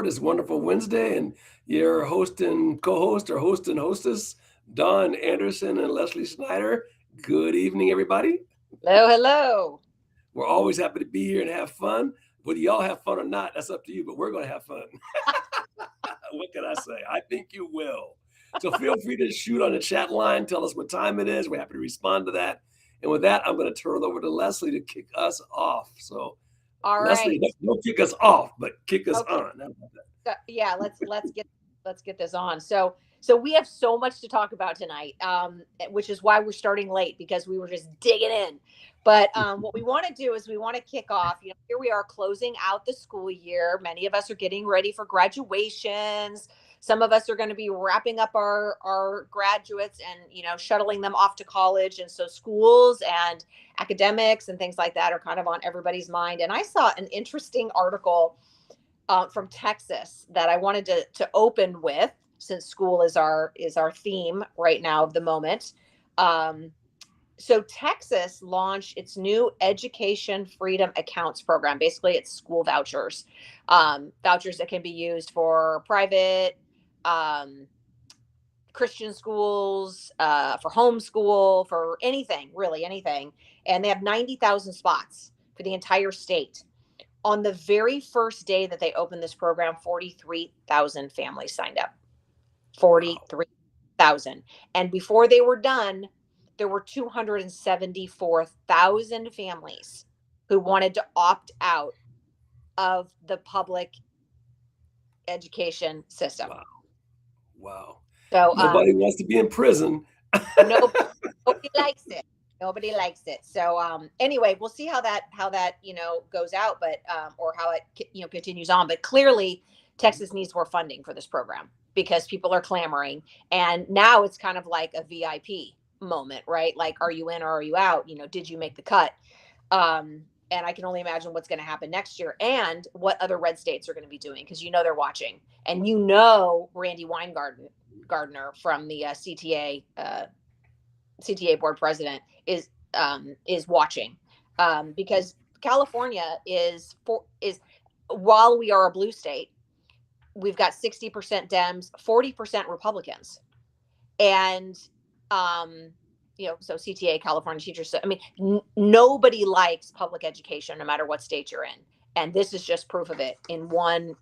this wonderful Wednesday, and your host and co-host or host and hostess, Don Anderson and Leslie Snyder. Good evening, everybody. Hello, hello. We're always happy to be here and have fun. Whether y'all have fun or not, that's up to you, but we're going to have fun. What can I say? I think you will. So feel free to shoot on the chat line. Tell us what time it is. We're happy to respond to that. And with that, I'm going to turn it over to Leslie to kick us off. So, All Leslie, right. don't kick us off, but kick us Okay. on. How about that? Yeah, let's get this on. So we have so much to talk about tonight, which is why we're starting late because we were just digging in. But what we want to do is we want to kick off. Here we are closing out the school year. Many of us are getting ready for graduations. Some of us are going to be wrapping up our graduates and shuttling them off to college. And so schools and academics and things like that are kind of on everybody's mind. And I saw an interesting article from Texas that I wanted to open with, since school is our theme right now of the moment. So Texas launched its new Education Freedom Accounts program. Basically, it's school vouchers, vouchers that can be used for private, Christian schools, for homeschool, for anything, really anything. And they have 90,000 spots for the entire state. On the very first day that they opened this program, 43,000 families signed up. Wow. 43,000. And before they were done, there were 274,000 families who wanted to opt out of the public education system. Wow. Wow. So Nobody wants to be in prison. nobody, nobody likes it. Nobody likes it. So anyway, we'll see how that goes out, but or how it continues on. But clearly, Texas needs more funding for this program because people are clamoring, and now it's kind of like a VIP moment, right? Like, are you in or are you out? Did you make the cut? And I can only imagine what's going to happen next year and what other red states are going to be doing because they're watching, and Randy Weingartner from the CTA board president is watching, because California is while we are a blue state, we've got 60% Dems, 40% Republicans, and so CTA, California Teachers. So, I mean, nobody likes public education, no matter what state you're in. And this is just proof of it in one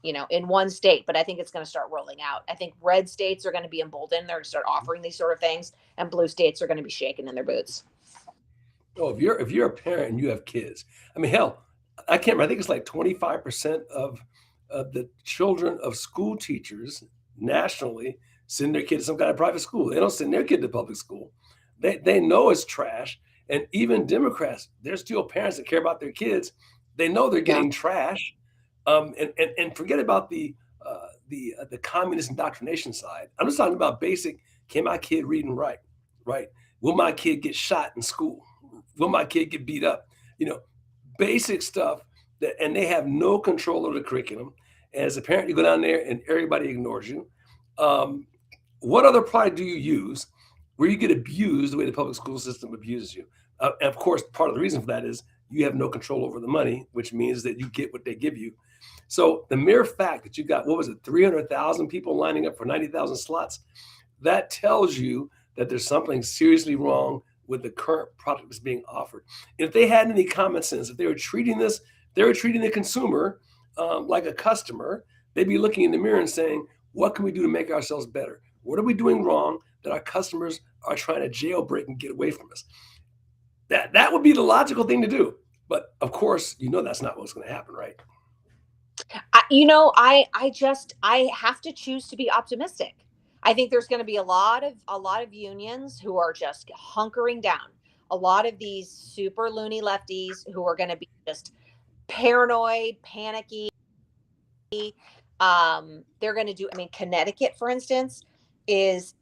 state. But I think it's going to start rolling out. I think red states are going to be emboldened. They're going to start offering these sort of things, and blue states are going to be shaking in their boots. Oh, if you're a parent and you have kids, I mean, hell, I can't remember. I think it's like 25% of the children of school teachers nationally send their kids to some kind of private school. They don't send their kid to public school. They know it's trash. And even Democrats, there's still parents that care about their kids. They know they're Yeah. getting trash. And forget about the communist indoctrination side. I'm just talking about basic. Can my kid read and write? Right? Will my kid get shot in school? Will my kid get beat up? You know, basic stuff and they have no control over the curriculum. And as a parent, you go down there and everybody ignores you. Um, what other product do you use where you get abused the way the public school system abuses you? And of course, part of the reason for that is you have no control over the money, which means that you get what they give you. So the mere fact that you got, what was it, 300,000 people lining up for 90,000 slots, that tells you that there's something seriously wrong with the current product that's being offered. And if they had any common sense, if they were treating the consumer like a customer, they'd be looking in the mirror and saying, what can we do to make ourselves better? What are we doing wrong that our customers are trying to jailbreak and get away from us? That would be the logical thing to do. But of course, that's not what's going to happen, right? I have to choose to be optimistic. I think there's going to be a lot of unions who are just hunkering down. A lot of these super loony lefties who are going to be just paranoid, panicky. They're going to do. I mean, Connecticut, for instance, is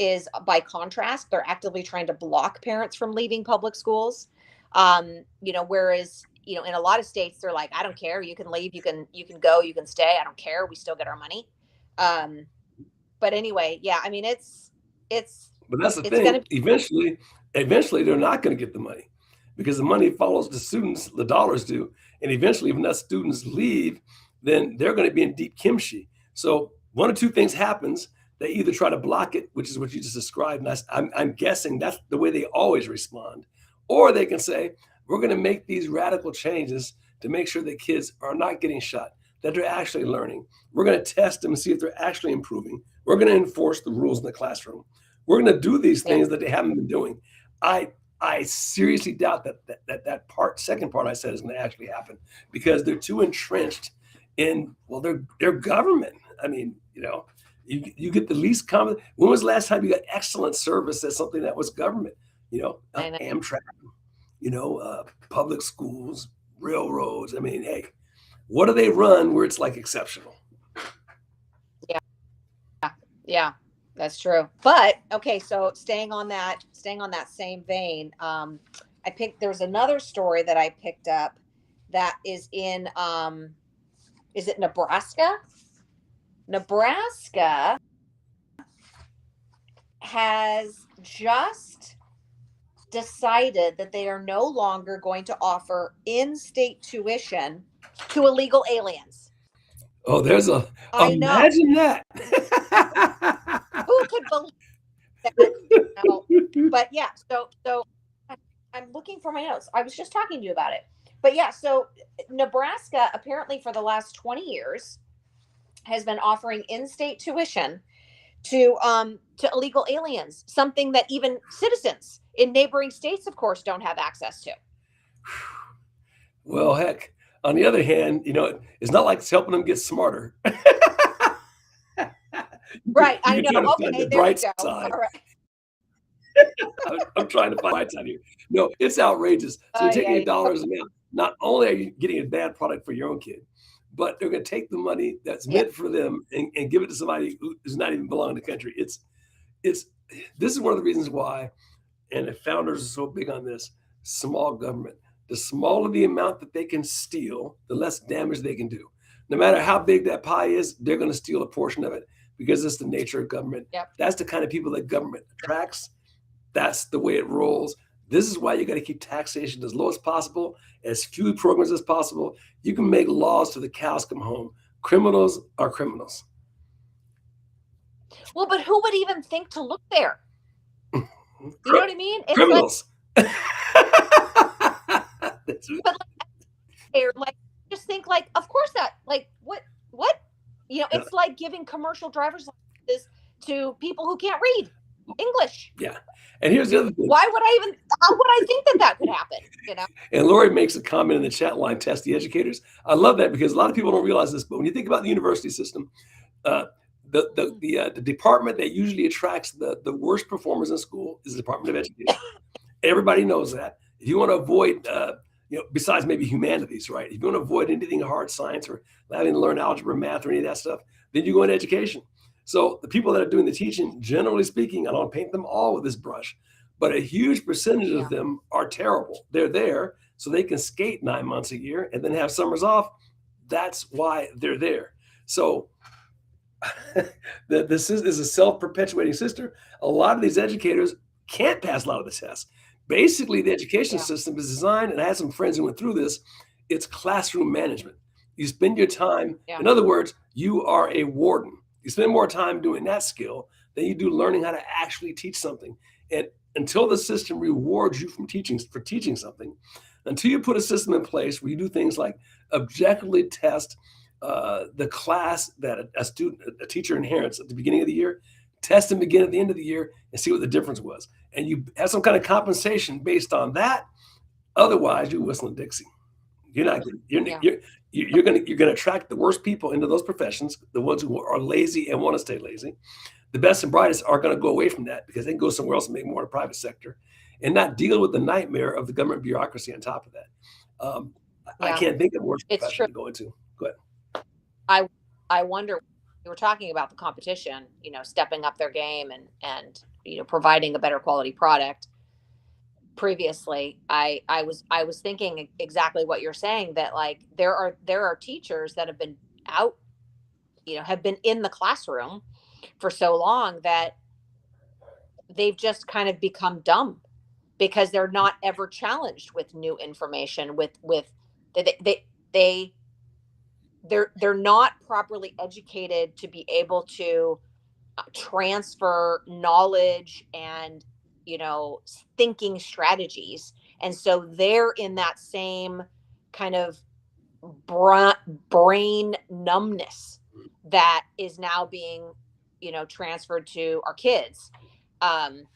by contrast, they're actively trying to block parents from leaving public schools. Whereas in a lot of states, they're like, I don't care. You can leave. You can go. You can stay. I don't care. We still get our money. But anyway, yeah. I mean, But that's the it's going thing. to be. Eventually, they're not going to get the money because the money follows the students, the dollars do. And eventually, when that students leave, then they're going to be in deep kimchi. So one of two things happens. They either try to block it, which is what you just described, and I'm guessing that's the way they always respond, or they can say, we're going to make these radical changes to make sure that kids are not getting shot, that they're actually learning. We're going to test them and see if they're actually improving. We're going to enforce the rules in the classroom. We're going to do these Yeah. things that they haven't been doing. I seriously doubt that second part I said is going to actually happen because they're too entrenched in, well, their government. I mean, you get the least common. When was the last time you got excellent service at something that was government? I know. Amtrak, public schools, railroads. I mean, hey, what do they run where it's like exceptional? Yeah, that's true. But okay, so staying on that same vein, there's another story that I picked up that is in is it Nebraska? Nebraska has just decided that they are no longer going to offer in-state tuition to illegal aliens. Oh, I know. imagine that. Who could believe that? But yeah, so I'm looking for my notes. I was just talking to you about it. But yeah, so Nebraska apparently for the last 20 years has been offering in-state tuition to illegal aliens, something that even citizens in neighboring states, of course, don't have access to. Well, heck, on the other hand, it's not like it's helping them get smarter. Right, I You're know. trying to find Okay, the there we bright go. side. All right. I'm trying to find the bright side here. No, it's outrageous. So you're taking Yeah. $1 an amount. Not only are you getting a bad product for your own kid, but they're going to take the money that's Yeah. meant for them and give it to somebody who does not even belong in the country. This is one of the reasons why, and the founders are so big on this, small government. The smaller the amount that they can steal, the less damage they can do. No matter how big that pie is, they're going to steal a portion of it because it's the nature of government. Yep. That's the kind of people that government attracts. That's the way it rolls. This is why you got to keep taxation as low as possible, as few programs as possible. You can make laws till the cows come home. Criminals are criminals. Well, but who would even think to look there? You know what I mean? It's Criminals. like just think like, of course that, like, what? It's like giving commercial driver's licenses to people who can't read English. Yeah. And here's the other thing. How would I think that could happen? And Lori makes a comment in the chat line, test the educators. I love that because a lot of people don't realize this, but when you think about the university system, the department that usually attracts the worst performers in school is the Department of Education. Everybody knows that. If you want to avoid, besides maybe humanities, right? If you want to avoid anything hard science or having to learn algebra, math, or any of that stuff, then you go into education. So the people that are doing the teaching, generally speaking, I don't paint them all with this brush, but a huge percentage of them are terrible. They're there so they can skate 9 months a year and then have summers off. That's why they're there. So this is a self-perpetuating system. A lot of these educators can't pass a lot of the tests. Basically, the education system is designed, and I had some friends who went through this, it's classroom management. You spend your time, in other words, you are a warden. You spend more time doing that skill than you do learning how to actually teach something. And until the system rewards you for teaching something, until you put a system in place where you do things like objectively test the class that a teacher inherits at the beginning of the year, test them again at the end of the year and see what the difference was. And you have some kind of compensation based on that. Otherwise, you're whistling Dixie. You're not. You're going to attract the worst people into those professions, the ones who are lazy and want to stay lazy. The best and brightest are going to go away from that because they can go somewhere else and make more in the private sector and not deal with the nightmare of the government bureaucracy on top of that. I can't think of worse profession to go into. Go ahead. I wonder, we were talking about the competition, stepping up their game and providing a better quality product. Previously, I was thinking exactly what you're saying, that like there are teachers that have been out, have been in the classroom for so long that they've just kind of become dumb because they're not ever challenged with new information, with they they're not properly educated to be able to transfer knowledge and, thinking strategies. And so they're in that same kind of brain numbness that is now being, transferred to our kids. um,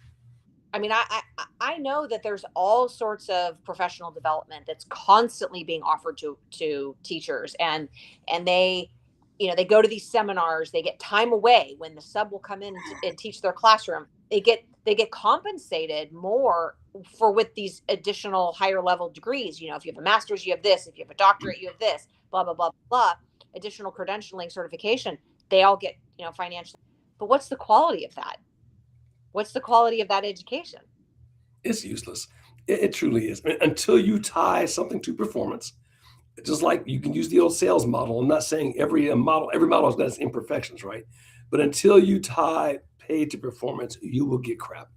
I mean, I know that there's all sorts of professional development that's constantly being offered to teachers, and they, they go to these seminars. They get time away when the sub will come in and teach their classroom. They get compensated more for with these additional higher level degrees. If you have a master's, you have this. If you have a doctorate, you have this. Blah blah blah blah. Additional credentialing certification. They all get financially. But what's the quality of that? What's the quality of that education? It's useless. It truly is. I mean, until you tie something to performance, just like you can use the old sales model. I'm not saying every model has got its imperfections, right? But until you tie pay to performance, you will get crap.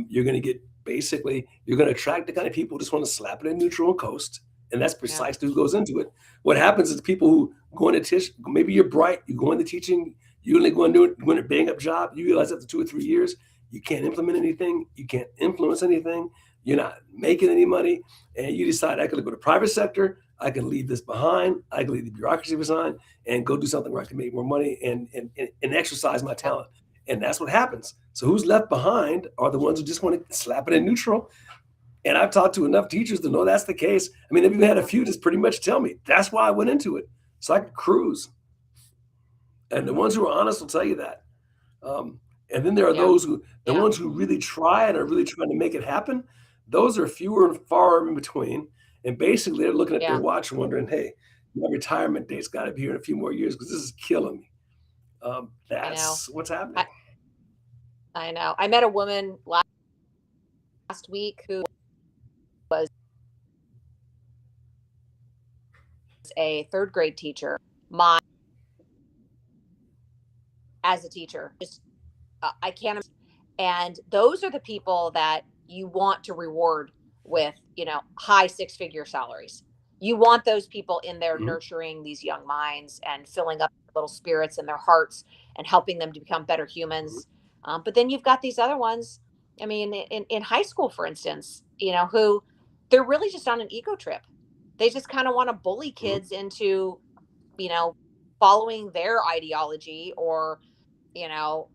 You're going to get basically you're going to attract the kind of people who just want to slap it in neutral and coast, and that's Yeah. precisely who goes into it. What happens is people who go into teach, maybe you're bright, you go into teaching, you only go into it, go into a bang up job. You realize after 2 or 3 years, you can't implement anything, you can't influence anything, you're not making any money, and you decide I could go to private sector, I can leave this behind, I can leave the bureaucracy behind, and go do something where I can make more money and exercise my Yeah. talent. And that's what happens. So who's left behind are the ones who just want to slap it in neutral. And I've talked to enough teachers to know that's the case. I mean, I've even had a few just pretty much tell me that's why I went into it, so I could cruise. And the ones who are honest will tell you that. And then there are Yeah. those who, the Yeah. ones who really try and are really trying to make it happen. Those are fewer and far in between. And basically, they're looking at their Yeah. watch and wondering, hey, my retirement date's got to be here in a few more years because this is killing me. I know. That's what's happening. I know. I met a woman last week who was a third grade teacher. My as a teacher, just I can't. And those are the people that you want to reward with, high six-figure salaries. You want those people in there Mhm. nurturing these young minds and filling up their little spirits and their hearts and helping them to become better Mhm. humans. But then you've got these other ones. I mean, in high school, for instance, who they're really just on an ego trip. They just kind of want to bully Mhm. kids into, you know, following their ideology or, you know,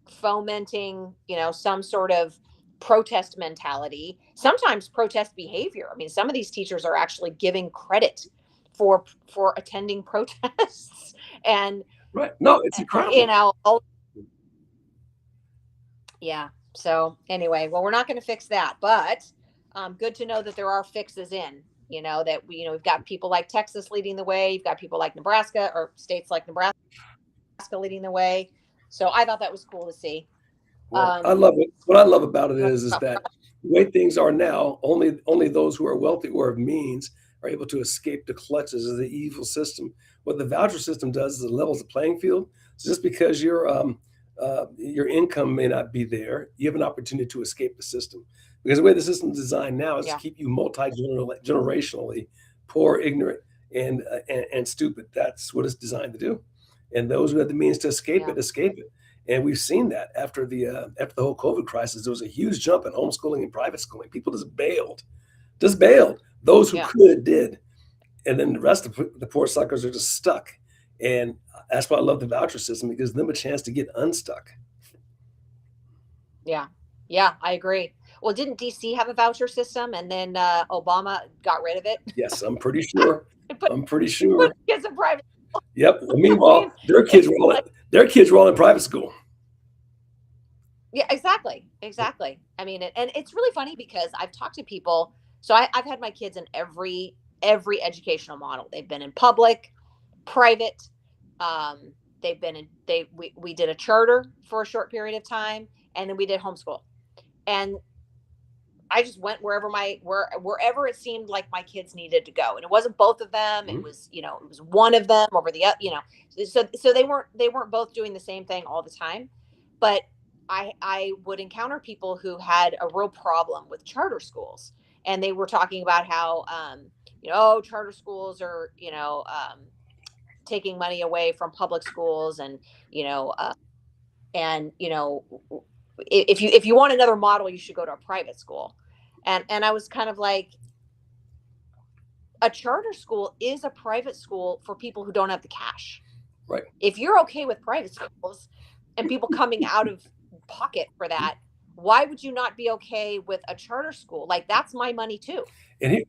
fomenting, some sort of protest mentality, sometimes protest behavior. I mean, some of these teachers are actually giving credit for attending protests and Right. No, it's you incredible. know, yeah. So anyway, well, we're not going to fix that, but good to know that there are fixes in. That we've got people like Texas leading the way. You've got people like Nebraska or states like Nebraska leading the way. So I thought that was cool to see. Well, I Um, love it. What I love about it you wanna is talk that the way things are now, only those who are wealthy or of means are able to escape the clutches of the evil system. What the voucher system does is it levels the playing field. So just because your income may not be there, you have an opportunity to escape the system. Because the way the system is designed now is to yeah, keep you generationally poor, ignorant, and stupid. That's what it's designed to do. And those who have the means to yeah, escape it. And we've seen that after the whole COVID crisis, there was a huge jump in homeschooling and private schooling. People just bailed. Those who yeah, could did, and then the rest of the poor suckers are just stuck. And that's why I love the voucher system. It gives them a chance to get unstuck. yeah, yeah. I agree. Well, didn't DC have a voucher system, and then Obama got rid of it Yes, I'm pretty sure. and put I'm pretty put sure. kids in private? Yep. Well, I mean, meanwhile, it's like, their kids were all in private school. yeah, exactly, exactly. I mean, and it's really funny because I've talked to people. So I've had my kids in every educational model. They've been in public, private. Um, they've been in we did a charter for a short period of time, and then we did homeschool. And I just went wherever it seemed like my kids needed to go, and it wasn't both of them. It Mhm. was it was one of them over the so they weren't both doing the same thing all the time, but I would encounter people who had a real problem with charter schools, and they were talking about how charter schools are taking money away from public schools, and and if you want another model, you should go to a private school. And I was kind of like, a charter school is a private school for people who don't have the cash. Right. If you're okay with private schools and people coming out of pocket for that, why would you not be okay with a charter school? Like, that's my money too.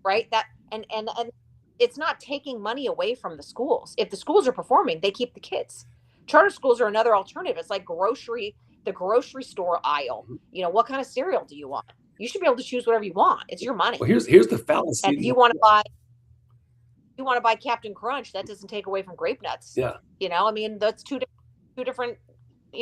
Right? That and it's not taking money away from the schools. If the schools are performing, they keep the kids. Charter schools are another alternative. It's like the grocery store aisle. What kind of cereal do you want? You should be able to choose whatever you want. It's your money. Well, here's the fallacy. And if you want to buy Captain Crunch, that doesn't take away from Grape Nuts. Yeah. I mean, that's two different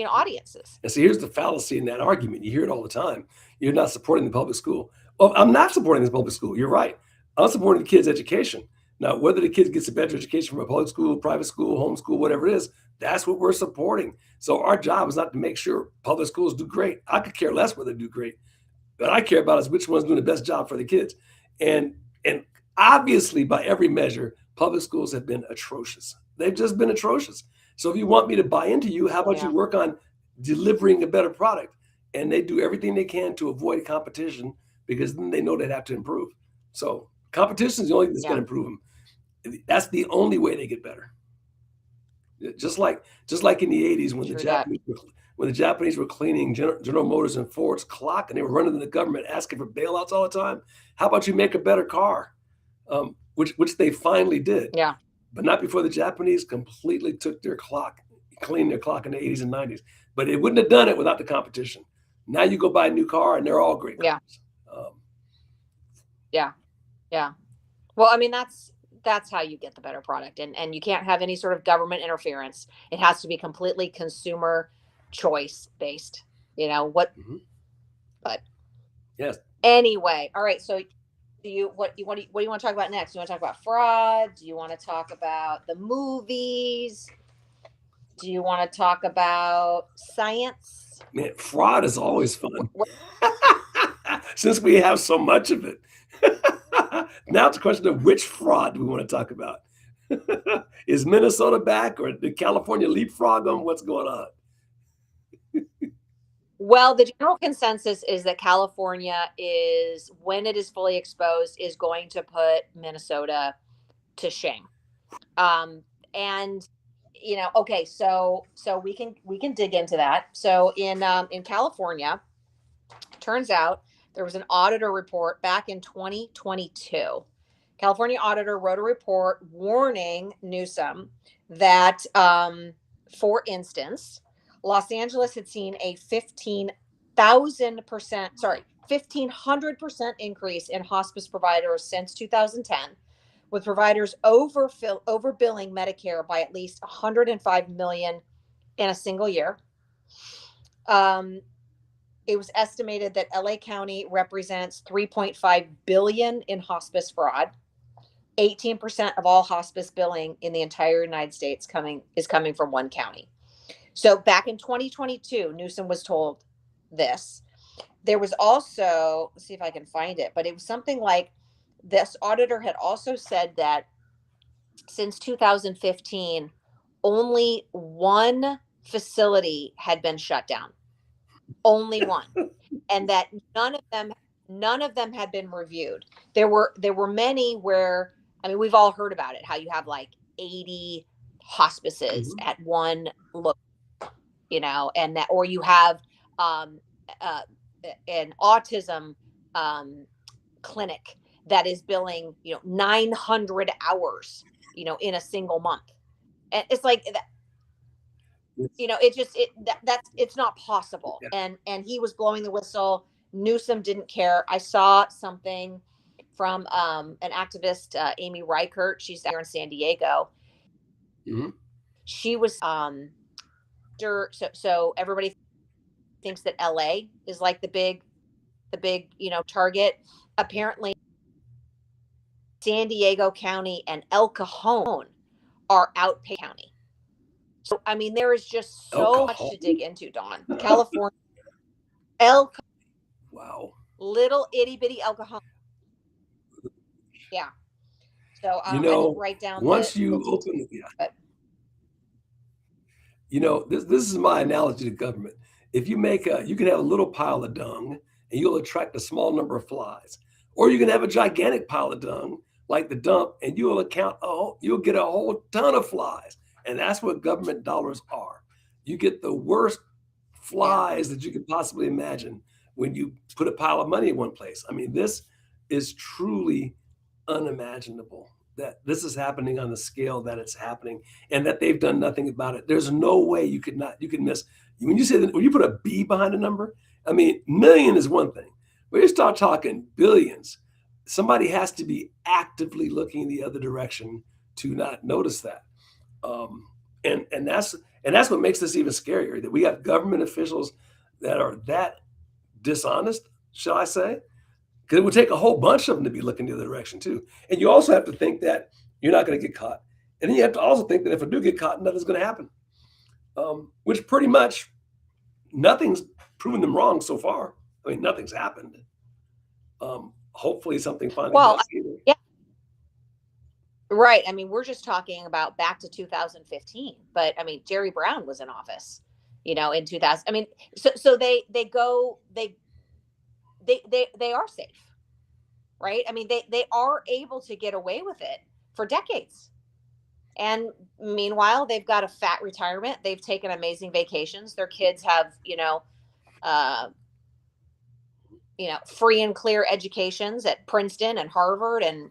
audiences. And so here's the fallacy in that argument. You hear it all the time. You're not supporting the public school. Well, I'm not supporting this public school. You're right. I'm supporting the kids' education. Now, whether the kid gets a better education from a public school, private school, homeschool, whatever it is, that's what we're supporting. So our job is not to make sure public schools do great. I could care less whether they do great. What I care about is which one's doing the best job for the kids. And obviously, by every measure, public schools have been atrocious. They've just been atrocious. So if you want me to buy into you, how about you work on delivering a better product? And they do everything they can to avoid competition, because then they know they'd have to improve. So competition is the only thing that's going to improve them. That's the only way they get better. Just like in the 80s when the Japanese were cleaning General Motors and Ford's clock, and they were running to the government asking for bailouts all the time. How about you make a better car? Which they finally did. Yeah. But not before the Japanese completely took their clock, cleaned their clock in the 80s and 90s. But it wouldn't have done it without the competition. Now you go buy a new car and they're all great cars. Yeah. Well, I mean, that's how you get the better product. And you can't have any sort of government interference. It has to be completely consumer choice based, but yes. Anyway, all right. So what do you want to talk about next? Do you want to talk about fraud? Do you want to talk about the movies? Do you want to talk about science? Man, fraud is always fun. Since we have so much of it. Now it's a question of which fraud do we want to talk about? Is Minnesota back, or did California leapfrog them? What's going on? Well, the general consensus is that California is, when it is fully exposed, is going to put Minnesota to shame. And okay, so we can dig into that. So in California, turns out there was an auditor report back in 2022. California auditor wrote a report warning Newsom that, for instance, Los Angeles had seen a 1,500% increase in hospice providers since 2010, with providers overbilling Medicare by at least $105 million in a single year. It was estimated that LA County represents $3.5 billion in hospice fraud. 18% of all hospice billing in the entire United States is coming from one county. So back in 2022, Newsom was told this. There was also, let's see if I can find it, but it was something like, this auditor had also said that since 2015, only one facility had been shut down. Only one. And that none of them had been reviewed. There were many where, I mean, we've all heard about it, how you have like 80 hospices at one look, and that, or you have an autism clinic that is billing 900 hours in a single month. And it's like that, it's not possible. Yeah. And he was blowing the whistle. Newsom didn't care. I saw something from an activist, Amy Reichert. She's here in San Diego. Mm-hmm. She was so everybody thinks that LA is like the big target. Apparently San Diego County and El Cajon are outpay county. So I mean, there is just so much to dig into, Don. California, wow, little itty bitty El Cajon. Yeah. So I didn't write down once you open, this is my analogy to government. If you can have a little pile of dung and you'll attract a small number of flies, or you can have a gigantic pile of dung like the dump and you'll get a whole ton of flies. And that's what government dollars are. You get the worst Yeah. flies that you could possibly imagine when you put a pile of money in one place. I mean, this is truly unimaginable that this is happening on the scale that it's happening and that they've done nothing about it. There's no way you can miss when you say that when you put a B behind a number. I mean, million is one thing. When you start talking billions, somebody has to be actively looking the other direction to not notice that. Um, and that's what makes this even scarier that we have government officials that are that dishonest, shall I say? Because it would take a whole bunch of them to be looking the other direction too. And you also have to think that you're not going to get caught. And then you have to also think that if I do get caught, nothing's going to happen. Which pretty much nothing's proven them wrong so far. I mean, nothing's happened. Hopefully something finally Well, does either. yeah, right. I mean, we're just talking about back to 2015, but I mean, Jerry Brown was in office, in 2000. I mean, so they are safe, right? I mean, they are able to get away with it for decades. And meanwhile, they've got a fat retirement. They've taken amazing vacations. Their kids have, uh, free and clear educations at Princeton and Harvard. And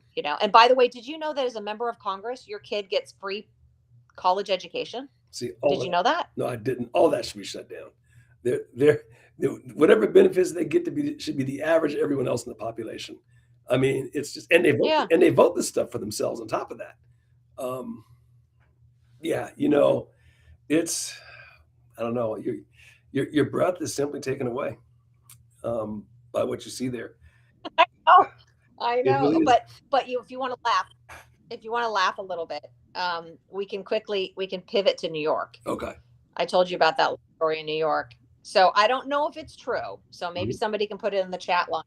by the way, did you know that as a member of Congress, your kid gets free college education? See, Did you know that? no, I didn't. All that should be shut down. Whatever benefits they get should be the average of everyone else in the population. I mean, it's just Yeah. and they vote this stuff for themselves on top of that. Um, yeah, it's I don't know. Your breath is simply taken away by what you see there. Oh, I It know. really is. But if you want to laugh a little bit, we can pivot to New York. Okay. I told you about that story in New York. So I don't know if it's true. So maybe Mhm. somebody can put it in the chat line.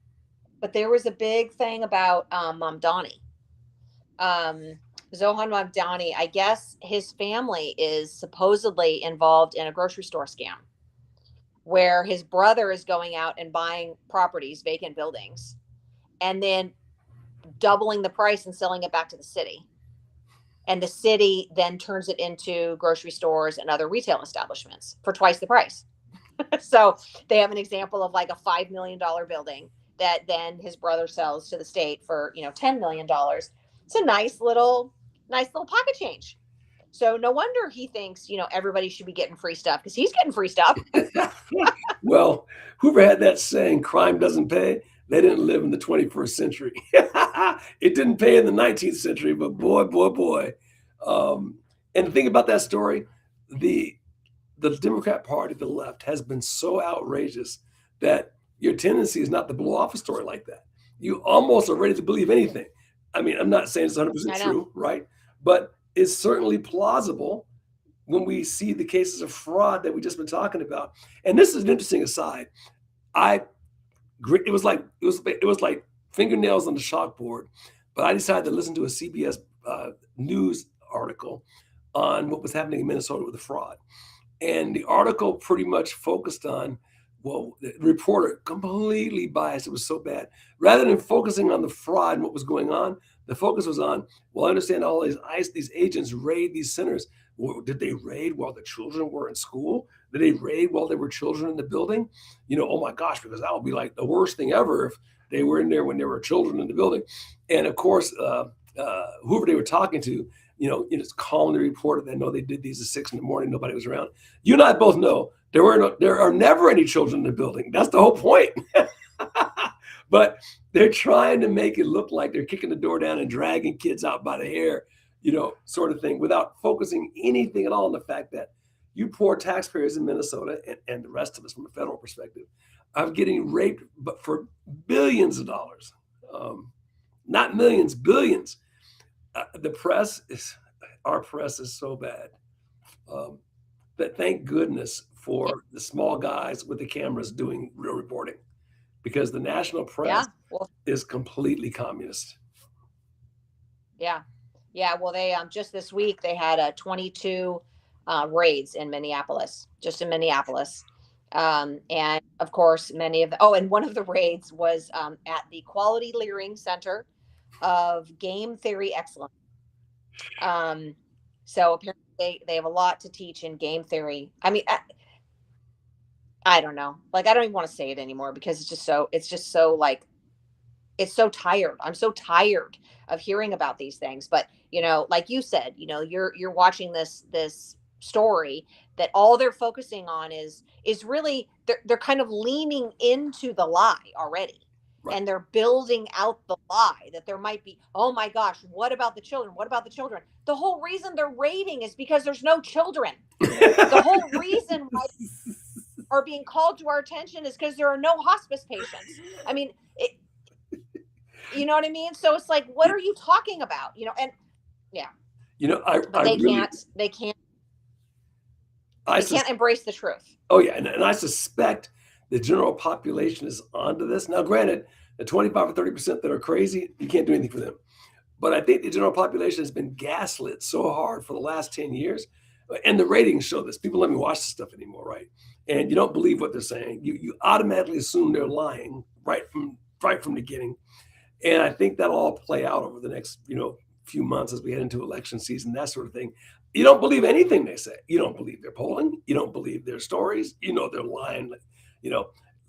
But there was a big thing about Mamdani. Zohan Mamdani, I guess his family is supposedly involved in a grocery store scam where his brother is going out and buying properties, vacant buildings, and then doubling the price and selling it back to the city. And the city then turns it into grocery stores and other retail establishments for twice the price. So they have an example of like a $5 million building that then his brother sells to the state for $10 million. It's a nice little pocket change. So no wonder he thinks everybody should be getting free stuff because he's getting free stuff. Well, whoever had that saying, crime doesn't pay, they didn't live in the 21st century. It didn't pay in the 19th century, but boy, boy, boy. And the thing about that story, the the Democrat Party, the left, has been so outrageous that your tendency is not to blow off a story like that. You almost are ready to believe anything. I mean, I'm not saying it's 100% I know. true, right? But it's certainly plausible when we see the cases of fraud that we've just been talking about. And this is an interesting aside. I it was like fingernails on the chalkboard, but I decided to listen to a CBS news article on what was happening in Minnesota with the fraud. And the article pretty much focused on, well, the reporter completely biased. It was so bad. Rather than focusing on the fraud and what was going on, the focus was on, well, I understand all these agents raid these centers. Well, did they raid while the children were in school? Did they raid while there were children in the building? Oh my gosh, because that would be like the worst thing ever if they were in there when there were children in the building. And of course, whoever they were talking to, just calmly reported that no, they did these at 6 in the morning. Nobody was around. You and I both know there are never any children in the building. That's the whole point. But they're trying to make it look like they're kicking the door down and dragging kids out by the hair, sort of thing, without focusing anything at all on the fact that you poor taxpayers in Minnesota and the rest of us from a federal perspective are getting raped, but for billions of dollars, not millions, billions. Our press is so bad that thank goodness for the small guys with the cameras doing real reporting, because the national press Yeah. Well, is completely communist. yeah. Yeah. Well, they just this week they had a 22 raids in Minneapolis, just in Minneapolis. And of course, and one of the raids was at the Quality Learning Center of Game Theory Excellence. So apparently they have a lot to teach in game theory. I mean, I don't know. Like, I don't even want to say it anymore because it's just so like, it's so tired. I'm so tired of hearing about these things. But, like you said, you're watching this story that all they're focusing on is really, they're kind of leaning into the lie already. Right. And they're building out the lie that there might be, oh my gosh, what about the children? What about the children? The whole reason they're raiding is because there's no children. The whole reason why are being called to our attention is because there are no hospice patients. I mean, you know what I mean? So it's like, what are you talking about? And yeah. They can't embrace the truth. Oh yeah. And I suspect the general population is onto this. Now, granted, the 25 or 30% that are crazy, you can't do anything for them. But I think the general population has been gaslit so hard for the last 10 years. And the ratings show this. People don't even watch this stuff anymore, right? And you don't believe what they're saying. You automatically assume they're lying right from the beginning. And I think that'll all play out over the next, few months as we head into election season, that sort of thing. You don't believe anything they say. You don't believe their polling. You don't believe their stories. They're lying.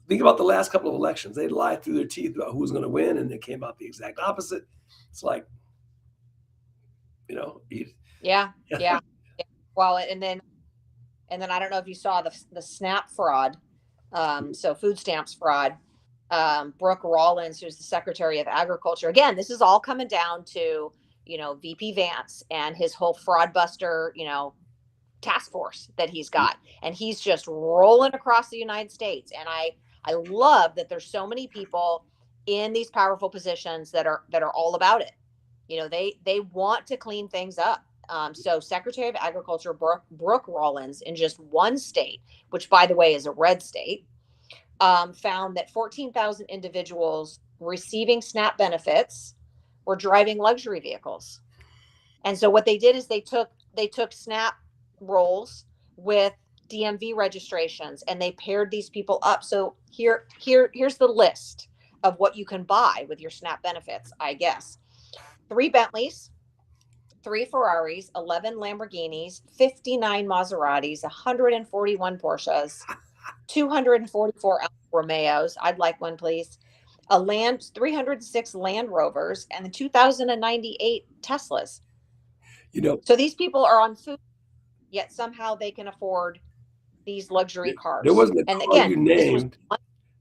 Think about the last couple of elections. They lied through their teeth about who was going to win, and they came out the exact opposite. It's like, Yeah. Well, and then I don't know if you saw the SNAP fraud. So food stamps fraud. Brooke Rollins, who's the Secretary of Agriculture. Again, this is all coming down to, VP Vance and his whole fraud buster, task force that he's got. And he's just rolling across the United States. And I love that there's so many people in these powerful positions that are all about it. They want to clean things up. So Secretary of Agriculture Brooke Rollins, in just one state, which by the way is a red state, found that 14,000 individuals receiving SNAP benefits were driving luxury vehicles. And so what they did is they took SNAP rolls with DMV registrations and they paired these people up. So here's the list of what you can buy with your SNAP benefits, I guess. 3 Bentleys, 3 Ferraris, 11 Lamborghinis, 59 Maseratis, 141 Porsches, 244 Alfa Romeos. I'd like one, please. 306 Land Rovers and the 2,098 Teslas. So these people are on food, yet somehow they can afford these luxury cars. There wasn't a car you named.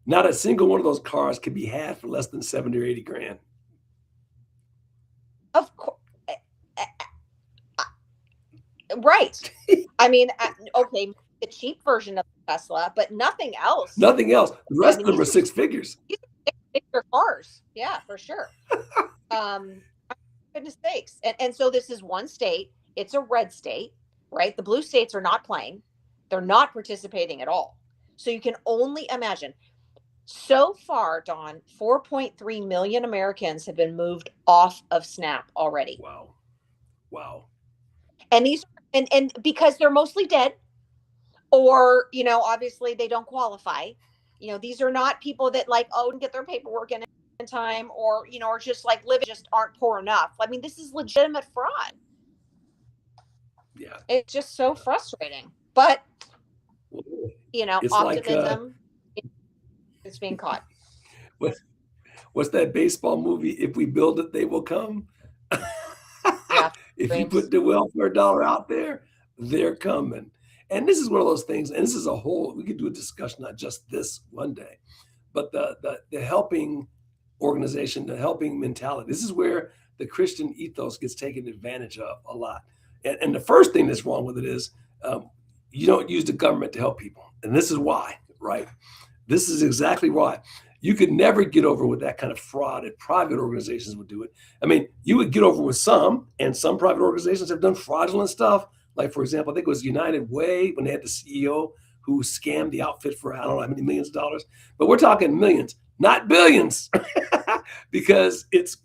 Not a single one of those cars could be had for less than 70 or 80 grand. Of course. Right. I mean, okay, the cheap version of Tesla, but nothing else. Nothing else. The rest of them are 6 figures. These are 6-figure cars. Yeah, for sure. Goodness sakes. And so this is one state. It's a red state, right? The blue states are not playing. They're not participating at all. So you can only imagine. So far, Don, 4.3 million Americans have been moved off of SNAP already. Wow. And these and because they're mostly dead, or obviously they don't qualify. These are not people that and get their paperwork in time, or or just living, just aren't poor enough. I mean, this is legitimate fraud. Yeah, it's just so frustrating. But it's optimism is being caught. What's that baseball movie? If we build it, they will come. Yeah. If you put the welfare dollar out there, they're coming. And this is one of those things, and this is a whole, we could do a discussion, not just this one day, but the helping organization, the helping mentality. This is where the Christian ethos gets taken advantage of a lot. And the first thing that's wrong with it is you don't use the government to help people. And this is why, right? This is exactly why. You could never get over with that kind of fraud if private organizations would do it. I mean, you would get over with some, and some private organizations have done fraudulent stuff. Like, for example, I think it was United Way when they had the CEO who scammed the outfit for, I don't know how many millions of dollars, but we're talking millions, not billions, because it's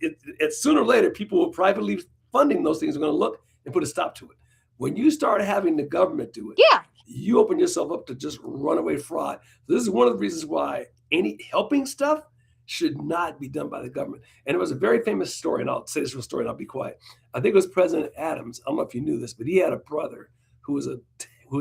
sooner or later, people will privately funding those things are going to look and put a stop to it. When you start having the government do it, Yeah. you open yourself up to just runaway fraud. This is one of the reasons why any helping stuff should not be done by the government. And it was a very famous story, and I'll say this real story and I'll be quiet. I think it was President Adams. I don't know if you knew this, but he had a brother who was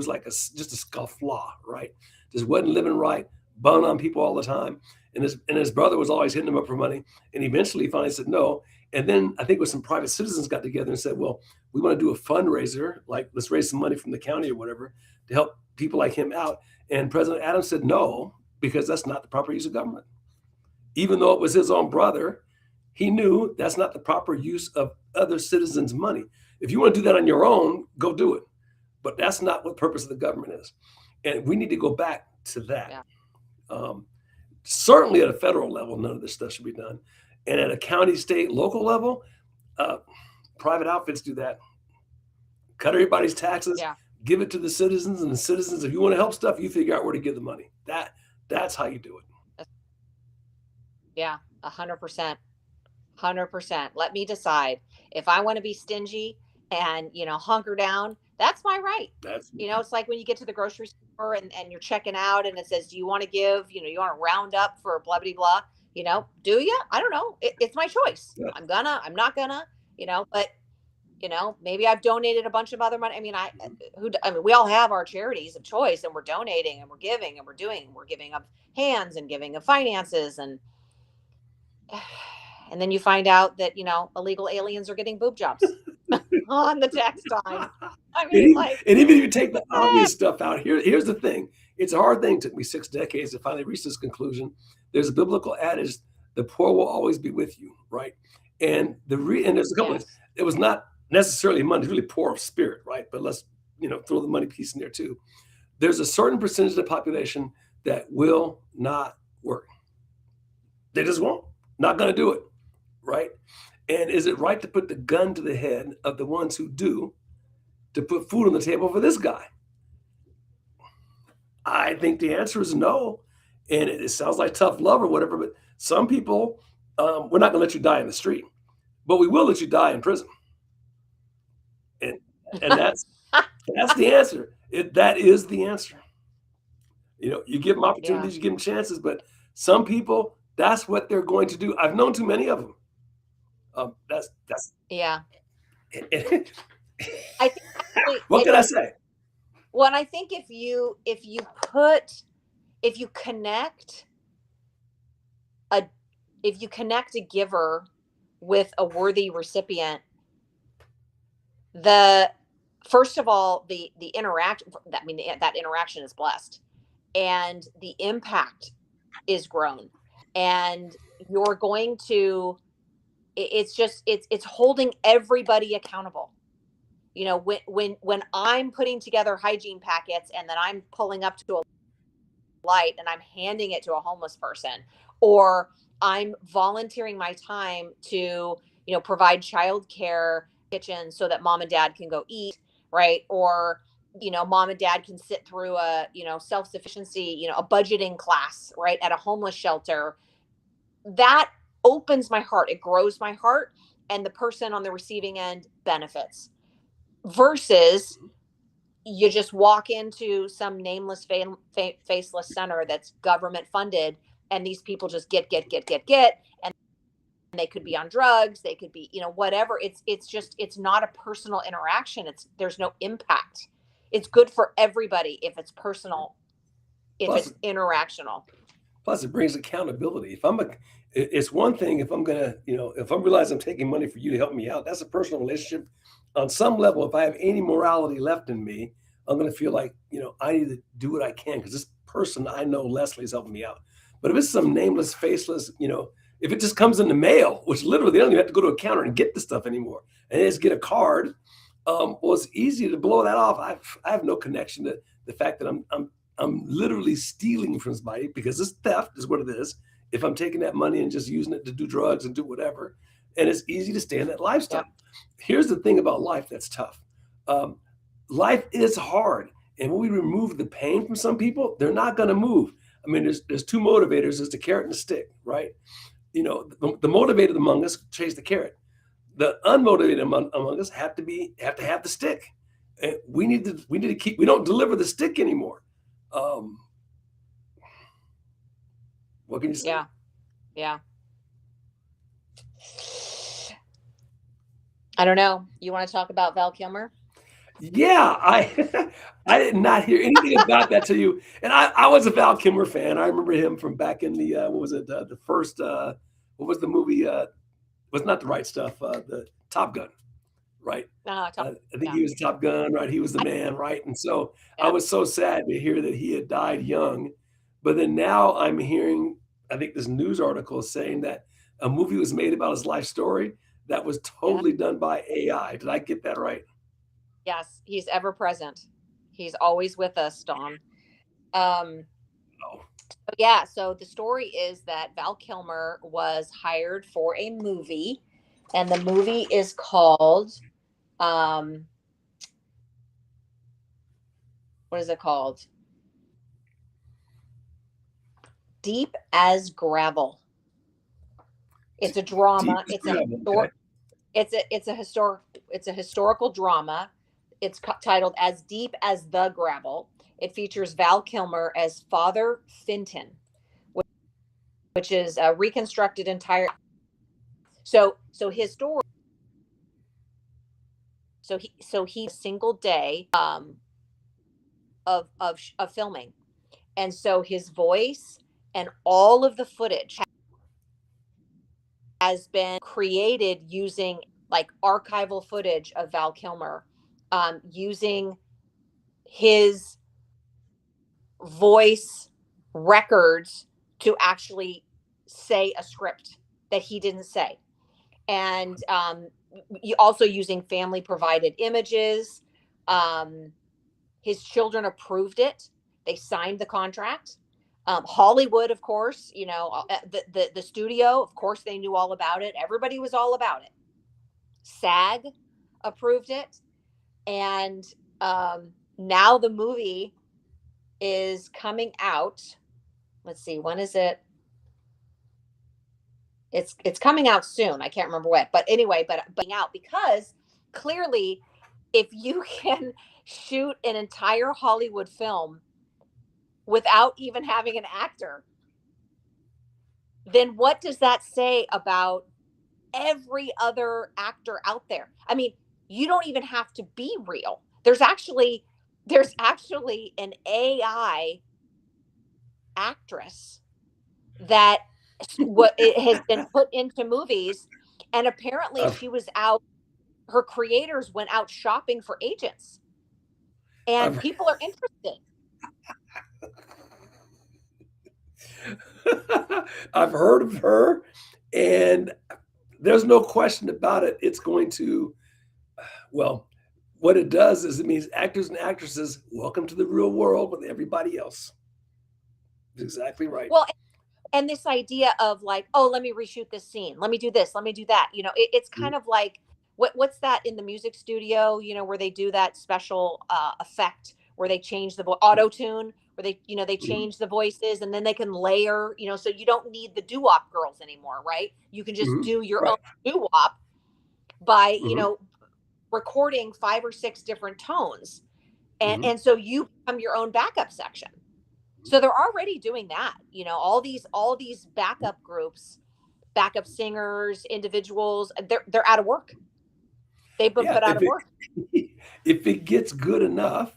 like just a scofflaw, right? Just wasn't living right, bumming on people all the time. And his brother was always hitting him up for money. And eventually he finally said no. And then I think it was some private citizens got together and said, well, we want to do a fundraiser, like let's raise some money from the county or whatever to help people like him out. And President Adams said no, because that's not the proper use of government. Even though it was his own brother, he knew that's not the proper use of other citizens' money. If you want to do that on your own, go do it. But that's not what the purpose of the government is. And we need to go back to that. Yeah. Certainly at a federal level, none of this stuff should be done. And at a county, state, local level, private outfits do that. Cut everybody's taxes, Yeah. give it to the citizens, and the citizens, if you want to help stuff, you figure out where to give the money. That's how you do it. Yeah. 100%. 100%. Let me decide if I want to be stingy and, hunker down. That's my right. It's like when you get to the grocery store and you're checking out and it says, do you want to give, you want to round up for blah, blah, blah, do you? I don't know. It's my choice. Yeah. I'm not gonna, but, maybe I've donated a bunch of other money. I mean, we all have our charities of choice, and we're donating and we're giving and we're giving of hands and giving of finances. And then you find out that, illegal aliens are getting boob jobs on the tax time. I mean, and even if you take the obvious stuff out, here's the thing. It's a hard thing. It took me 6 decades to finally reach this conclusion. There's a biblical adage, the poor will always be with you, right? And and there's a couple of, it was not necessarily money, it's really poor of spirit, right? But let's, throw the money piece in there too. There's a certain percentage of the population that will not work. They just won't. Not going to do it, right? And is it right to put the gun to the head of the ones who do to put food on the table for this guy? I think the answer is no. And it sounds like tough love or whatever, but some people, we're not going to let you die in the street, but we will let you die in prison. And that's the answer. That is the answer. You give them opportunities, you give them chances, but some people, that's what they're going to do. I've known too many of them. That's yeah. I think what can I say? Well, and I think if you connect a giver with a worthy recipient, first of all, the interaction, that interaction is blessed, and the impact is grown, and you're going to, it's holding everybody accountable. When I'm putting together hygiene packets and then I'm pulling up to a light and I'm handing it to a homeless person, or I'm volunteering my time to, provide childcare kitchen so that mom and dad can go eat, right? Or, mom and dad can sit through a, self-sufficiency, a budgeting class, right, at a homeless shelter. That opens my heart. It grows my heart, and the person on the receiving end benefits. Versus you just walk into some nameless, faceless center that's government funded, and these people just get, and they could be on drugs, they could be, whatever. It's not a personal interaction. There's no impact. It's good for everybody if it's personal, if it's interactional. Plus, it brings accountability. It's one thing if I'm gonna, if I realize I'm taking money for you to help me out, that's a personal relationship. On some level, if I have any morality left in me, I'm going to feel like, I need to do what I can because this person I know, Leslie, is helping me out. But if it's some nameless, faceless, if it just comes in the mail, which literally they don't even have to go to a counter and get the stuff anymore, and they just get a card, well, it's easy to blow that off. I have no connection to the fact that I'm literally stealing from somebody, because this theft is what it is. If I'm taking that money and just using it to do drugs and do whatever, and it's easy to stay in that lifestyle. Yeah. Here's the thing about life that's tough. Life is hard. And when we remove the pain from some people, they're not going to move. I mean, there's 2 motivators. There's the carrot and the stick, right? The motivated among us chase the carrot. The unmotivated among us have to have the stick. And we need to keep. We don't deliver the stick anymore. Um, what can you say? Yeah. Yeah. I don't know. You want to talk about Val Kilmer? Yeah, I I did not hear anything about that till you. And I was a Val Kilmer fan. I remember him from back in the what was it? The first what was the movie? Was not the right stuff. The Top Gun, right? No, talk. I think Yeah. he was Top Gun, right? He was the man, right? And so I Yeah. was so sad to hear that he had died young. But then now I'm hearing, I think this news article is saying that a movie was made about his life story that was Yeah. totally done by AI. Did I get that right? Yes. He's ever present. He's always with us, Don. Um, Oh, yeah. So the story is that Val Kilmer was hired for a movie, and the movie is called, um, what is it called? Deep as Gravel. It's a Deep drama. as Gravel. Okay. It's a historical drama. It's titled As Deep as the Gravel. It features Val Kilmer as Father Finton, which is a reconstructed entire. So his story. So he a single day of filming, and so his voice and all of the footage has been created using like archival footage of Val Kilmer, using his voice records to actually say a script that he didn't say. And also using family provided images. Um, his children approved it. They signed the contract. Hollywood, of course, the studio, of course, they knew all about it. Everybody was all about it. SAG approved it, and now the movie is coming out. Let's see, when is it? It's coming out soon. I can't remember what, but anyway, but out because clearly, if you can shoot an entire Hollywood film without even having an actor, then what does that say about every other actor out there? I mean, you don't even have to be real. There's actually an AI actress that what it has been put into movies, and apparently I've she was out. Her creators went out shopping for agents, and I've people are interested. I've heard of her, and there's no question about it. It's going to, well, what it does is it means actors and actresses, welcome to the real world with everybody else. Exactly right. Well, and this idea of like, oh, let me reshoot this scene, let me do this, let me do that, it's Mhm, kind of like what's that in the music studio, where they do that special effect where they change the auto tune, where they mhm, change the voices and then they can layer, so you don't need the doo-wop girls anymore, right? You can just mhm, do your own right. doo-wop by Mhm, recording 5 or 6 different tones, and mhm. and so you become your own backup section. So they're already doing that. All these backup groups, backup singers, individuals, they're out of work. They've been Yeah, put out of work. if it gets good enough,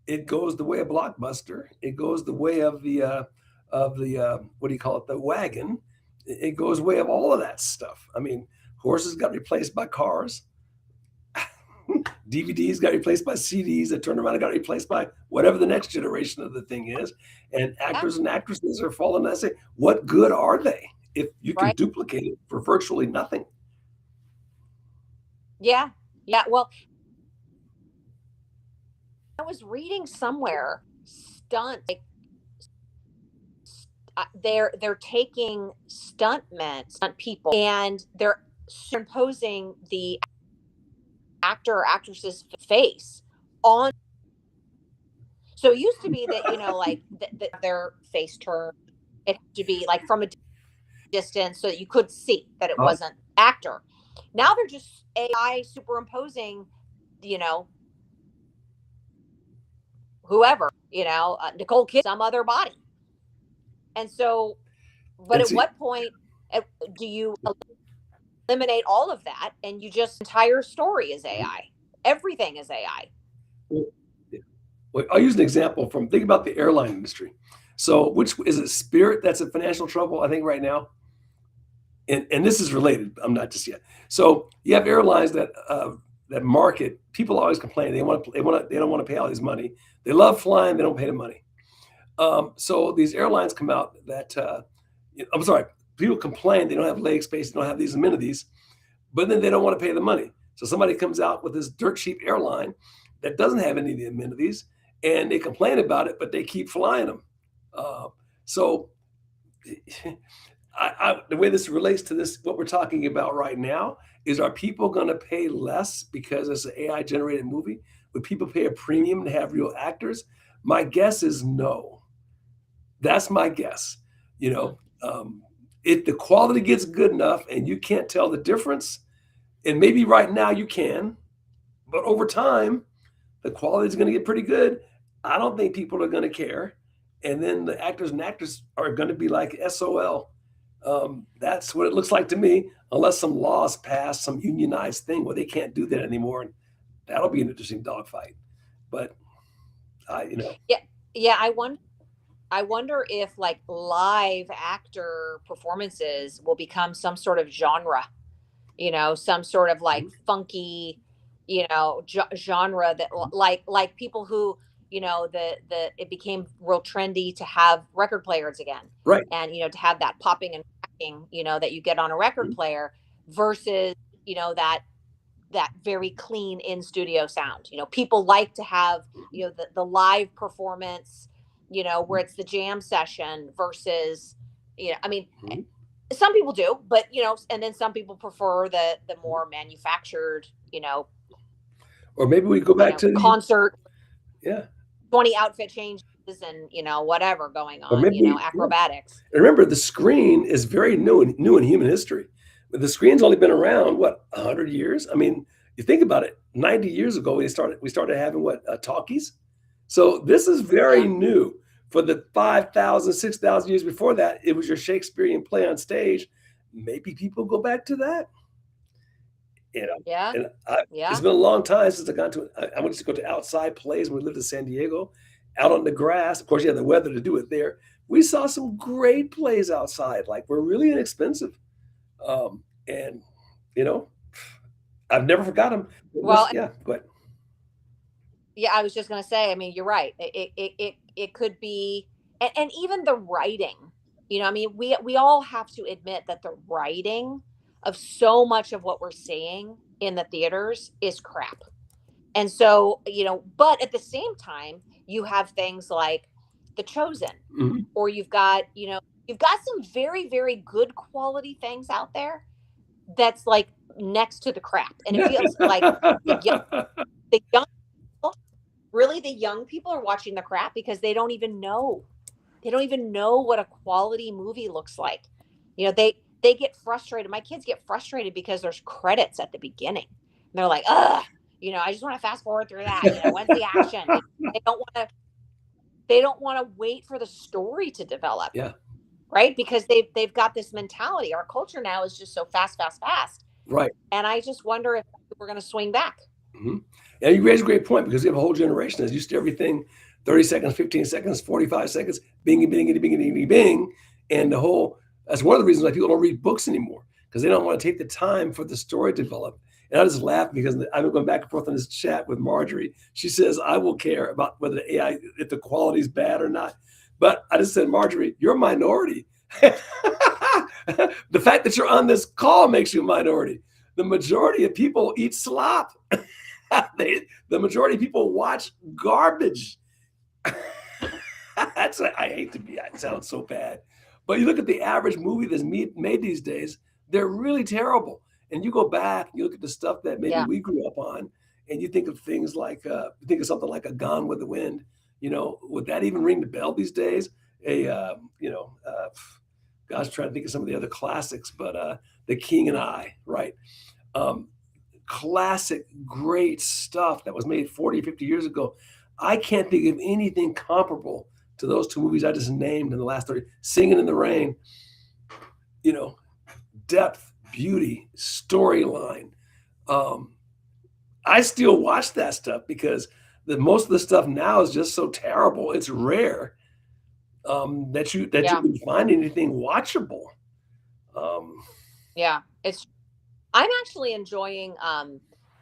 it goes the way of Blockbuster. It goes the way of the what do you call it? The wagon. It goes the way of all of that stuff. I mean, horses got replaced by cars. DVDs got replaced by CDs that turned around and got replaced by whatever the next generation of the thing is. And Yeah, actors and actresses are falling. I say, what good are they if you can right. duplicate it for virtually nothing? Yeah, yeah. Well, I was reading somewhere like they're taking stunt people, and they're superimposing the actor or actress's face on. So it used to be that like their face turned. It had to be like from a distance so that you could see that it Uh, wasn't actor. Now they're just AI superimposing, you know, whoever, Nicole Kidman, some other body. And so, but And at see, what point do you eliminate all of that and you just entire story is AI? Everything is AI. well, I'll use an example from think about the airline industry. So, which is it? Spirit that's in financial trouble, I think, right now. And this is related. I'm not just yet. So you have airlines that market. People always complain they don't want to pay all this money. They love flying. They don't pay the money. So these airlines come out that I'm sorry. People complain they don't have leg space. They don't have these amenities, but then they don't want to pay the money. So somebody comes out with this dirt cheap airline that doesn't have any of the amenities, and they complain about it, but they keep flying them. So the way this relates to this, what we're talking about right now, is are people going to pay less because it's an AI generated movie? Would people pay a premium to have real actors? My guess is no. That's my guess. You know, if the quality gets good enough and you can't tell the difference, and maybe right now you can, but over time, the quality is going to get pretty good. I don't think people are going to care. And then the actors and actors are going to be like SOL. That's what it looks like to me, unless some laws pass, some unionized thing where they can't do that anymore. And that'll be an interesting dogfight. But Yeah, yeah. I wonder if like live actor performances will become some sort of genre, some sort of like funky, genre that like people who, the it became real trendy to have record players again, right. and to have that popping and cracking, that you get on a record player versus, that very clean in studio sound. People like to have, the live performance, where it's the jam session versus, I mean, some people do, but and then some people prefer the more manufactured, Or maybe we go back to concert, yeah. 20 outfit changes and whatever going Or on, maybe acrobatics. Remember, the screen is very new in human history. But the screen's only been around what 100 years. I mean, you think about it. 90 years ago, we started having what talkies. So this is very new. For the 5,000, 6,000 years before that, it was your Shakespearean play on stage. Maybe people go back to that. Yeah. And it's been a long time since I got to. I went to go to outside plays when we lived in San Diego, out on the grass. Of course, you had the weather to do it there. We saw some great plays outside, like were really inexpensive, and I've never forgot them. Well, yeah, but yeah, I was just gonna say. I mean, you're right. It could be, and even the writing. I mean, we all have to admit that the writing of so much of what we're seeing in the theaters is crap. And so, but at the same time, you have things like The Chosen, or you've got some very, very good quality things out there that's like next to the crap. And it feels like the young really the young people are watching the crap because they don't even know. They don't even know what a quality movie looks like. They get frustrated. My kids get frustrated because there's credits at the beginning. And they're like, ugh, I just want to fast forward through that. When's the action? They don't want to wait for the story to develop. Yeah. Right? Because they've got this mentality. Our culture now is just so fast. Right. And I just wonder if we're going to swing back. Mm-hmm. Yeah, you raise a great point because you have a whole generation that's used to everything 30 seconds, 15 seconds, 45 seconds, bing, bing, bing, bing, bing, bing. And that's one of the reasons why people don't read books anymore, because they don't want to take the time for the story to develop. And I just laugh because I've been going back and forth on this chat with Marjorie. She says, I will care about whether the AI, if the quality is bad or not. But I just said, Marjorie, you're a minority. The fact that you're on this call makes you a minority. The majority of people eat slop. The majority of people watch garbage. I hate to be, it sounds so bad. But you look at the average movie that's made these days, they're really terrible. And you go back, you look at the stuff that maybe we grew up on, and you think of things like, you think of something like a Gone with the Wind. Would that even ring the bell these days? Gosh, trying to think of some of the other classics, but The King and I, right? Classic, great stuff that was made 40, 50 years ago. I can't think of anything comparable to those two movies I just named in the last 30. Singing in the Rain, you know, depth, beauty, storyline. Um, I still watch that stuff because most of the stuff now is just so terrible. It's rare that you Yeah. can find anything watchable. Um, Yeah. I'm actually enjoying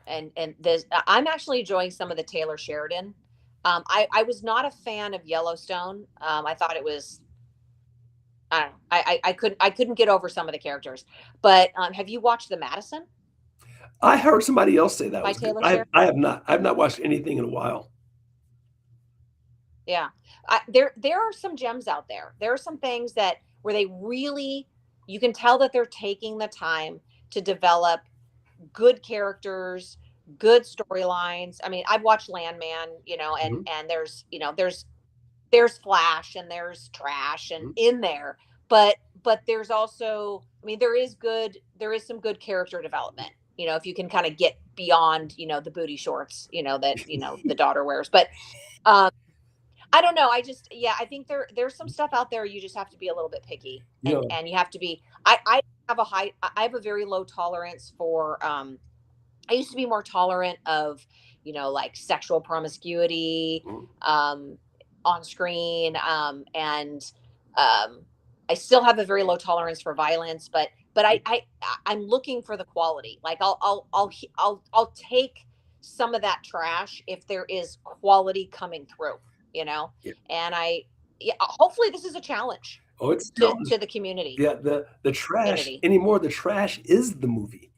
and this I'm actually enjoying some of the Taylor Sheridan. I was not a fan of Yellowstone. I thought it was I don't know. I couldn't get over some of the characters. But have you watched The Madison I heard somebody else say that by was good. Taylor Sheridan? I have not. I've not watched anything in a while. Yeah. There are some gems out there. There are some things that where they really you can tell that they're taking the time to develop good characters, good storylines. I mean, I've watched Landman, Mhm, and there's flash and there's trash and mhm. in there, but there's also, I mean, there is some good character development. If you can kind of get beyond, the booty shorts, that the daughter wears, but um, I don't know. Yeah, I think there's some stuff out there you just have to be a little bit picky, You and know, you have to be. I have a very low tolerance for. I used to be more tolerant of, like sexual promiscuity, mhm, um, on screen, and um, I still have a very low tolerance for violence, but I'm looking for the quality. Like I'll take some of that trash if there is quality coming through, you know, yeah. and yeah, hopefully this is a challenge Oh, it's to still to the community. yeah, the trash Community. anymore, the trash is the movie.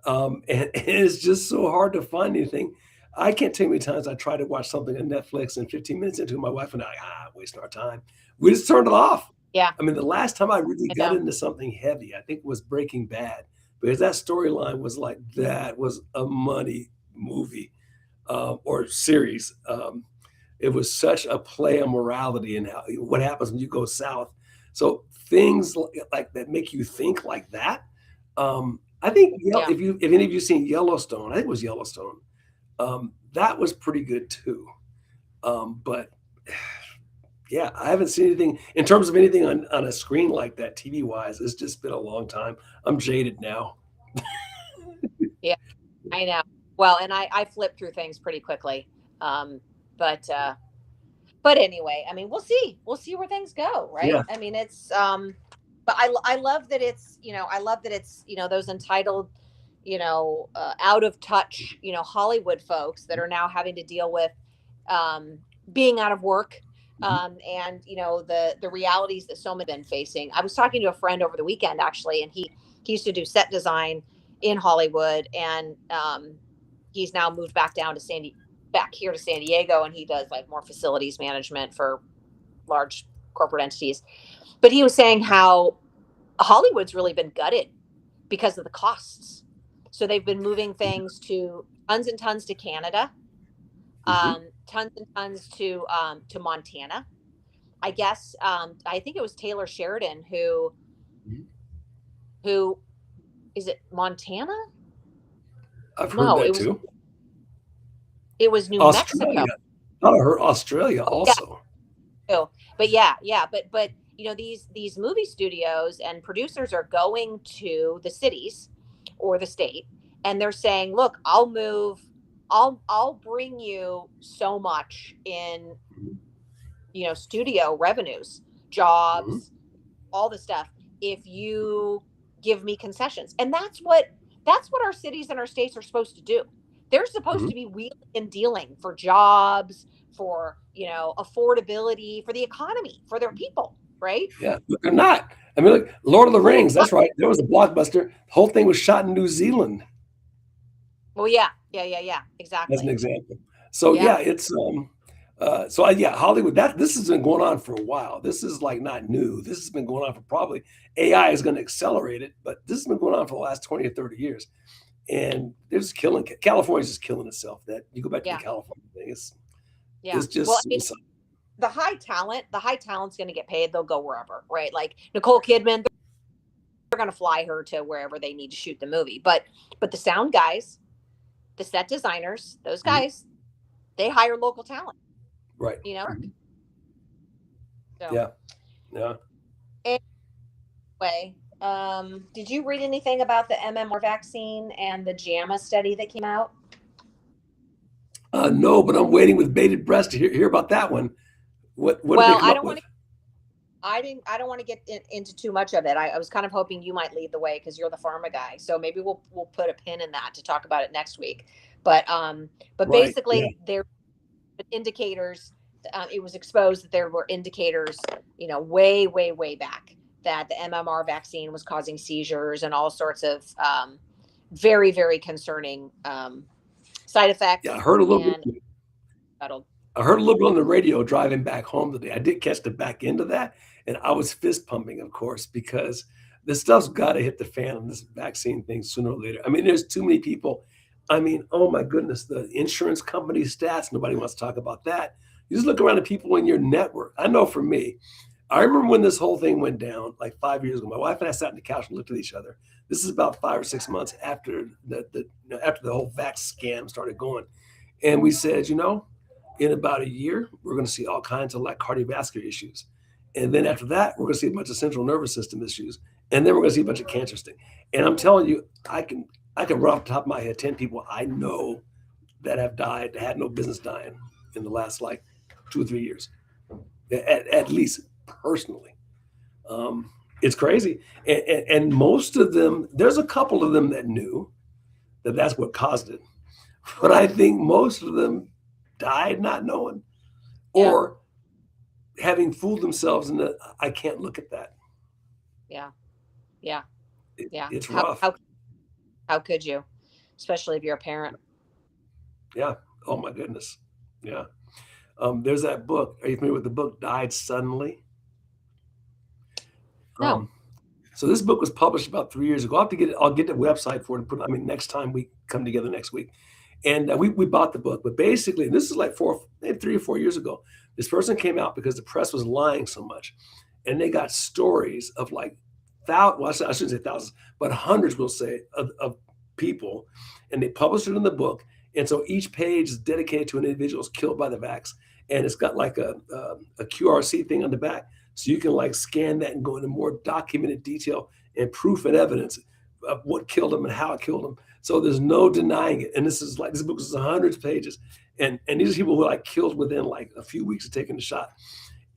And it's just so hard to find anything. I can't tell you how many times I try to watch something on Netflix and 15 minutes into it, my wife and I, wasting our time. We just turned it off. Yeah, I mean, the last time I really I got know. into something heavy, I think was Breaking Bad, because that storyline was like, that was a money movie, or series. It was such a play on morality and what happens when you go south. So things like that make you think like that. I think Yeah. if any of you seen Yellowstone, I think it was Yellowstone. That was pretty good too. But yeah, I haven't seen anything in terms of anything on a screen like that, TV wise. It's just been a long time. I'm jaded now. Yeah. I know. Well, and I flip through things pretty quickly. Um, but anyway, I mean, we'll see. We'll see where things go, Yeah. right? I mean, it's but I love that it's, I love that it's, those entitled, out of touch, Hollywood folks that are now having to deal with um being out of work, Mhm. and the realities that so many have been facing. I was talking to a friend over the weekend actually, and he used to do set design in Hollywood, and he's now moved back here to San Diego, and he does like more facilities management for large corporate entities. But he was saying how Hollywood's really been gutted because of the costs. So they've been moving things to tons and tons to Canada, Mhm. tons and tons to Montana. I guess I think it was Taylor Sheridan Mhm. who is it Montana? I've heard No, that too. it was New Mexico. Australia. I heard Australia Oh yeah, also. too. But yeah, but these movie studios and producers are going to the cities or the state, and they're saying, "Look, I'll bring you so much in, Mhm. studio revenues, Mhm. jobs, all the stuff if you give me concessions." And that's what our cities and our states are supposed to do. They're supposed Mhm. to be wheeling and dealing for jobs, for, affordability, for the economy, for their people, right? Yeah, but they're not. I mean, look, Lord of the Rings, that's right. There was a blockbuster. The whole thing was shot in New Zealand, Well, yeah, as an exactly. example. So Yeah, yeah, yeah, Hollywood. This has been going on for a while. This is like not new. This has been going on for probably AI is going to accelerate it, but this has been going on for the last 20 or 30 years, and they're just killing. California's just killing itself. That you go back to the yeah, California thing, yeah. it's Well, just I mean, suicide. the high talent's going to get paid. They'll go wherever, right? Like Nicole Kidman, they're going to fly her to wherever they need to shoot the movie. But the sound guys, the set designers, those Mhm. guys, they hire local talent. Right. you know. So Yeah. Yeah. anyway, did you read anything about the MMR vaccine and the JAMA study that came out? No, but I'm waiting with bated breath to hear about that one. What did they Well, come I up don't want with? to. I don't want to get into too much of it. I was kind of hoping you might lead the way because you're the pharma guy. So maybe we'll put a pin in that to talk about it next week. But Right. Yeah. basically, there were indicators. It was exposed that there were indicators, way back that the MMR vaccine was causing seizures and all sorts of very, very concerning side Yeah. effects. And settled. I heard a little bit on the radio driving back home today. I did catch the back end of that, and I was fist pumping, of course, because this stuff's got to hit the fan on this vaccine thing sooner or later. I mean, there's too many people. I mean, oh my goodness, the insurance company stats. Nobody wants to talk about that. You just look around at people in your network. I know for me, I remember when this whole thing went down like 5 years ago. My wife and I sat on the couch and looked at each other. This is about 5 or 6 months after after the whole vax scam started going, and we said, in about a year, we're going to see all kinds of like cardiovascular issues. And then after that, we're going to see a bunch of central nervous system issues. And then we're going to see a bunch of cancer things. And I'm telling you, I can run off the top of my head 10 people I know that have died, that had no business dying in the last like 2 or 3 years, at least personally. It's crazy. And most of them, there's a couple of them that knew that that's what caused it. But I think most of them died not knowing, Yeah. or having fooled themselves in the I can't look at that. Yeah. Yeah. Yeah. It's How, rough. how could you, especially if you're a parent? Yeah. Oh my goodness. Yeah. There's that book. Are you familiar with the book Died Suddenly? No. So this book was published about 3 years ago. I'll get the website for it and I mean, next time we come together next week. And we bought the book, but basically, this is like 3 or 4 years ago. This person came out because the press was lying so much, and they got stories of like well, I shouldn't say thousands, but hundreds, we'll say, of people, and they published it in the book. And so each page is dedicated to an individual who's killed by the vax, and it's got like a QRC thing on the back, so you can like scan that and go into more documented detail and proof and evidence of what killed them and how it killed them. So there's no denying it. And this book is hundreds of pages. And these are people who like killed within like a few weeks of taking the shot.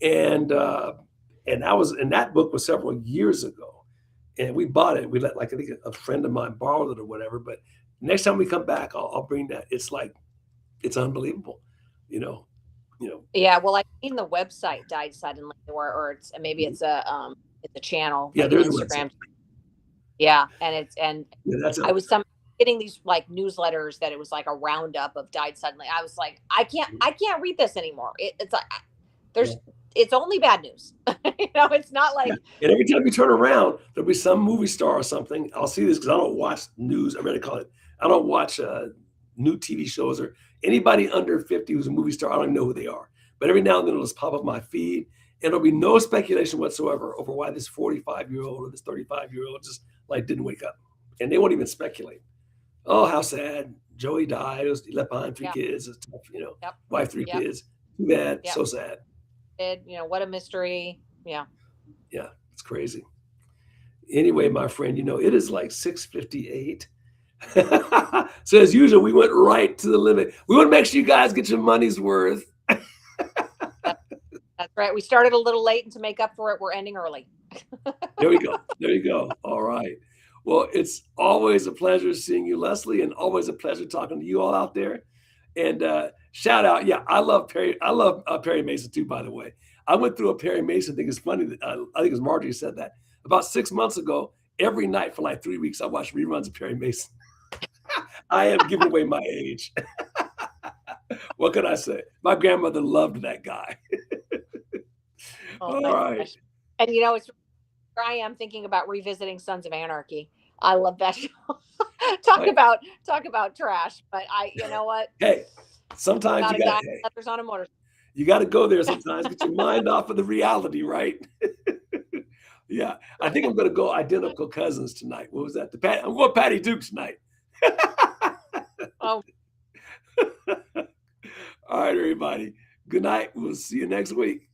And that book was several years ago. And we bought it. We let like I think a friend of mine borrowed it or whatever. But next time we come back, I'll bring that. It's like it's unbelievable, you know. Yeah. Well, I've seen the website Died Suddenly, or maybe it's a channel, Yeah, like there's an a Instagram. website. Yeah, Yeah, that's I was getting these like newsletters that it was like a roundup of Died Suddenly. I was like, I can't read this anymore. It's like there's it's only bad news. It's not like. And every time you turn around, there'll be some movie star or something. I'll see this because I don't watch news. I really call it. I don't watch new TV shows or anybody under 50 who's a movie star. I don't even know who they are. But every now and then it'll just pop up my feed, and there'll be no speculation whatsoever over why this 45-year-old or this 35-year-old just like didn't wake up, and they won't even speculate. Oh, how sad! Joey died. He left behind 3 kids. It's tough, Yep. wife, 3 kids. Too bad. So sad. What a mystery. Yeah. Yeah, it's crazy. Anyway, my friend, it is like 6:58. So as usual, we went right to the limit. We want to make sure you guys get your money's worth. That's right. We started a little late, and to make up for it, we're ending early. There we go. There you go. All right. Well, it's always a pleasure seeing you, Leslie, and always a pleasure talking to you all out there. And shout out. Yeah, I love Perry. I love Perry Mason too, by the way. I went through a Perry Mason thing. It's funny that I think it was Marjorie said that about 6 months ago. Every night for like 3 weeks, I watched reruns of Perry Mason. I am giving away my age. What can I say? My grandmother loved that guy. All right. Gosh. And it's I am thinking about revisiting Sons of Anarchy. I love that show. Talk about trash, but you know what? Hey, sometimes you got others on a motorcycle. You got to go there sometimes. Get your mind off of the reality, right? Yeah, I think I'm going to go Identical Cousins tonight. What was that? I'm going Patty Duke tonight. Oh. All right, everybody. Good night. We'll see you next week.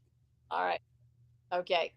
All right. Okay.